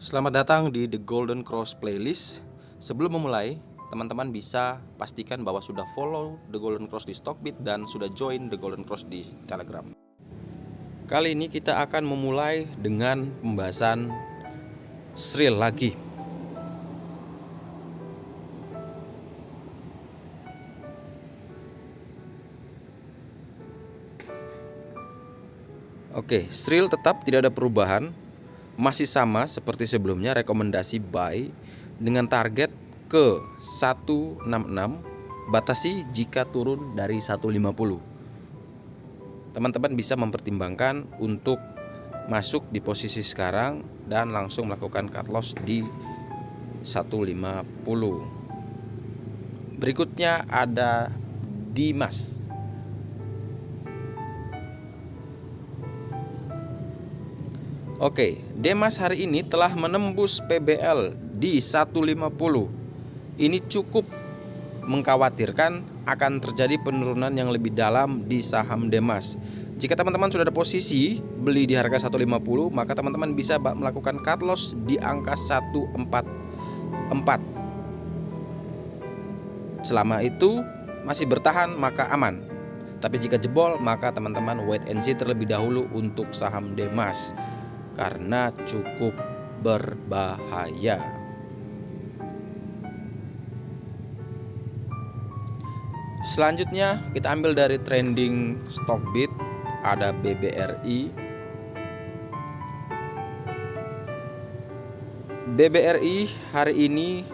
Selamat datang di The Golden Cross Playlist. Sebelum memulai, teman-teman bisa pastikan bahwa sudah follow The Golden Cross di Stockbit dan sudah join The Golden Cross di Telegram. Kali ini kita akan memulai dengan pembahasan Shrill lagi. Oke, Shrill tetap tidak ada perubahan. Masih sama seperti sebelumnya, rekomendasi buy dengan target ke 166, batasi jika turun dari 150. Teman-teman bisa mempertimbangkan untuk masuk di posisi sekarang dan langsung melakukan cut loss di 150. Berikutnya ada Dimas. Oke, Dimas hari ini telah menembus PBL di 150. Ini cukup mengkhawatirkan akan terjadi penurunan yang lebih dalam di saham Dimas. Jika teman-teman sudah ada posisi beli di harga 150, maka teman-teman bisa melakukan cut loss di angka 144. Selama itu masih bertahan maka aman. Tapi jika jebol maka teman-teman wait and see terlebih dahulu untuk saham Dimas, karena cukup berbahaya. Selanjutnya kita ambil dari trending Stockbit, ada BBRI. BBRI hari ini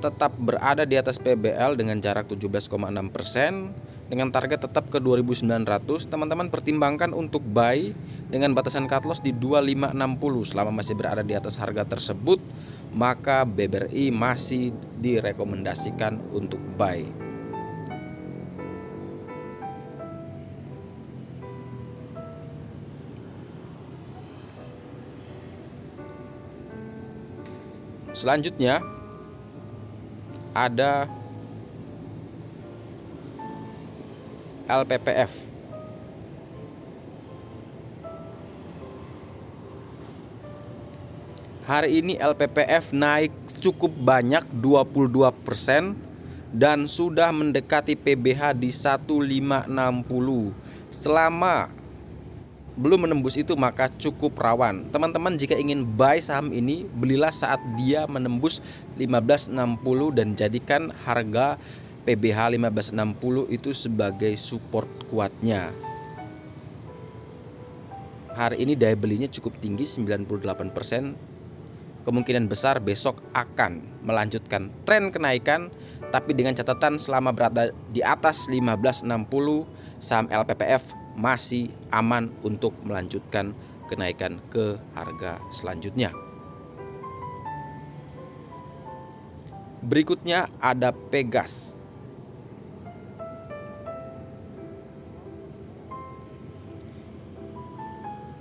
tetap berada di atas PBL dengan jarak 17,6%. Dengan target tetap ke 2.900, teman-teman pertimbangkan untuk buy dengan batasan cut loss di 2560. Selama masih berada di atas harga tersebut, maka BBRI masih direkomendasikan untuk buy. Selanjutnya ada LPPF. Hari ini LPPF naik cukup banyak 22% dan sudah mendekati PBH di 1560. Selama belum menembus itu maka cukup rawan. Teman-teman jika ingin buy saham ini, belilah saat dia menembus 1560 dan jadikan harga PBH 1560 itu sebagai support kuatnya. Hari ini daya belinya cukup tinggi 98%. Kemungkinan besar besok akan melanjutkan tren kenaikan, tapi dengan catatan selama berada di atas 1560, saham LPPF masih aman untuk melanjutkan kenaikan ke harga selanjutnya. Berikutnya ada Pegas.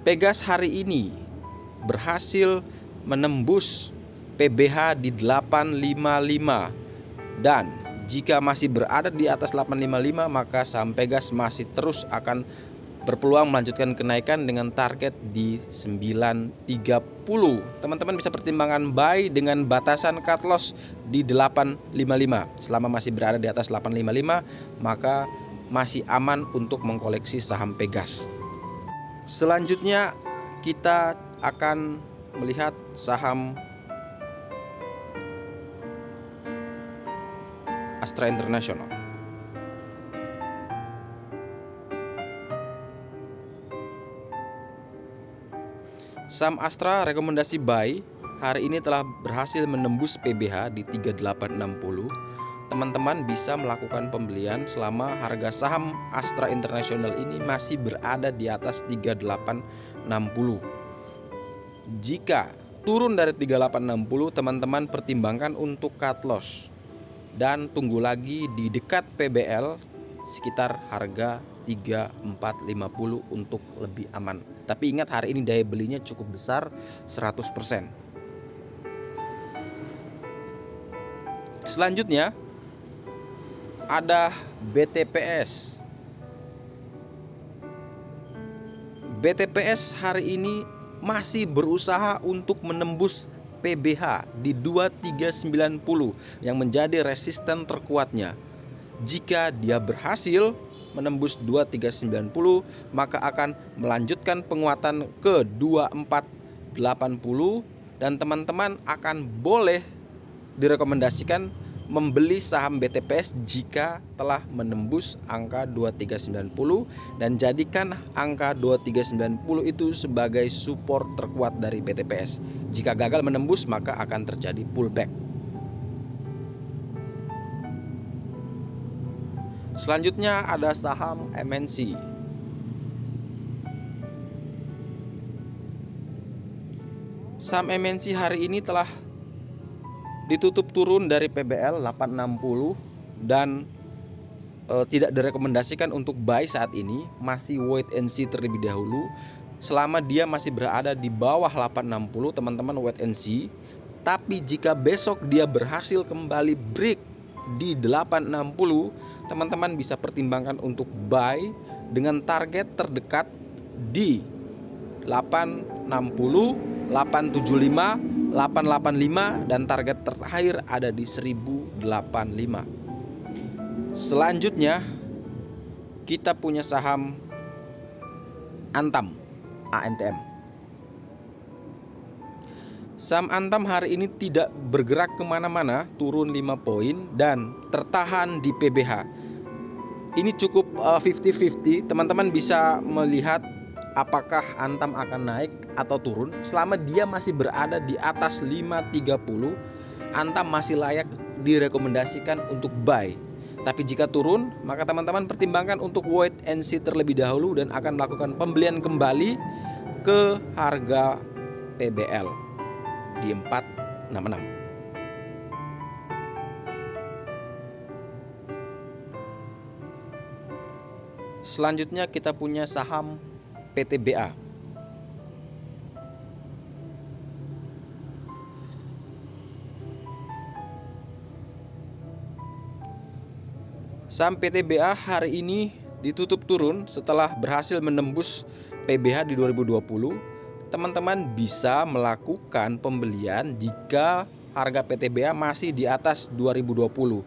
Pegas hari ini berhasil menembus PBH di 855, dan jika masih berada di atas 855 maka saham Pegas masih terus akan berpeluang melanjutkan kenaikan dengan target di 930. Teman-teman bisa pertimbangan buy dengan batasan cut loss di 855. Selama masih berada di atas 855 maka masih aman untuk mengkoleksi saham Pegas. Selanjutnya kita akan melihat saham Astra International. Saham Astra rekomendasi buy hari ini telah berhasil menembus PBH di 3860. Teman-teman bisa melakukan pembelian selama harga saham Astra International ini masih berada di atas 3860. Jika turun dari 3860, teman-teman pertimbangkan untuk cut loss dan tunggu lagi di dekat PBL sekitar harga 3450 untuk lebih aman. Tapi ingat hari ini daya belinya cukup besar 100%. Selanjutnya ada BTPS. BTPS hari ini masih berusaha untuk menembus PBH di 2390 yang menjadi resisten terkuatnya. Jika dia berhasil menembus 2390, maka akan melanjutkan penguatan ke 2480 dan teman-teman akan boleh direkomendasikan membeli saham BTPS jika telah menembus angka 2390 dan jadikan angka 2390 itu sebagai support terkuat dari BTPS. Jika gagal menembus, maka akan terjadi pullback. Selanjutnya ada saham MNC. Saham MNC hari ini telah ditutup turun dari PBL 860 dan tidak direkomendasikan untuk buy saat ini, masih wait and see terlebih dahulu. Selama dia masih berada di bawah 860, teman-teman wait and see. Tapi jika besok dia berhasil kembali break di 860, teman-teman bisa pertimbangkan untuk buy dengan target terdekat di 860, 875, 885 dan target terakhir ada di 1085. Selanjutnya kita punya saham Antam, ANTM. Saham Antam hari ini tidak bergerak kemana-mana, turun 5 poin dan tertahan di PBH. Ini cukup 50-50, teman-teman bisa melihat apakah Antam akan naik atau turun. Selama dia masih berada di atas 530, Antam masih layak direkomendasikan untuk buy. Tapi jika turun, maka teman-teman pertimbangkan untuk wait and see terlebih dahulu dan akan melakukan pembelian kembali ke harga PBL di 466. Selanjutnya kita punya saham PTBA. Saham PTBA hari ini ditutup turun setelah berhasil menembus PBH di 2020. Teman-teman bisa melakukan pembelian jika harga PTBA masih di atas 2020.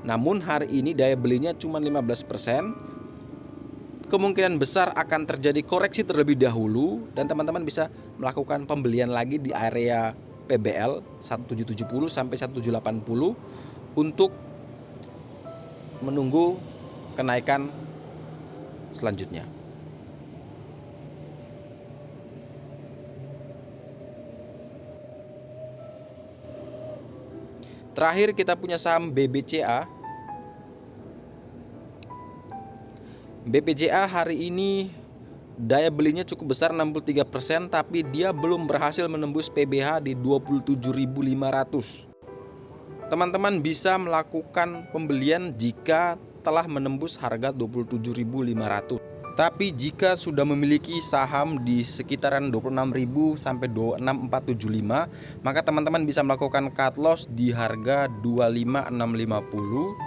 Namun hari ini daya belinya cuma 15%. Kemungkinan besar akan terjadi koreksi terlebih dahulu dan teman-teman bisa melakukan pembelian lagi di area PBL 1770 sampai 1780 untuk menunggu kenaikan selanjutnya. Terakhir kita punya saham BBCA. BPJA hari ini daya belinya cukup besar 63%, tapi dia belum berhasil menembus PBH di 27.500. Teman-teman bisa melakukan pembelian jika telah menembus harga 27.500. Tapi jika sudah memiliki saham di sekitaran 26.000 sampai 26475, maka teman-teman bisa melakukan cut loss di harga 25650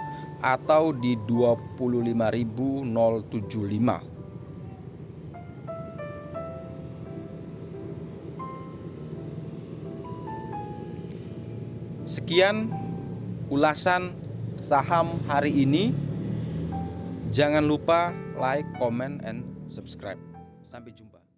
atau di 25.075. Sekian ulasan saham hari ini. Jangan lupa like, comment, and subscribe. Sampai jumpa.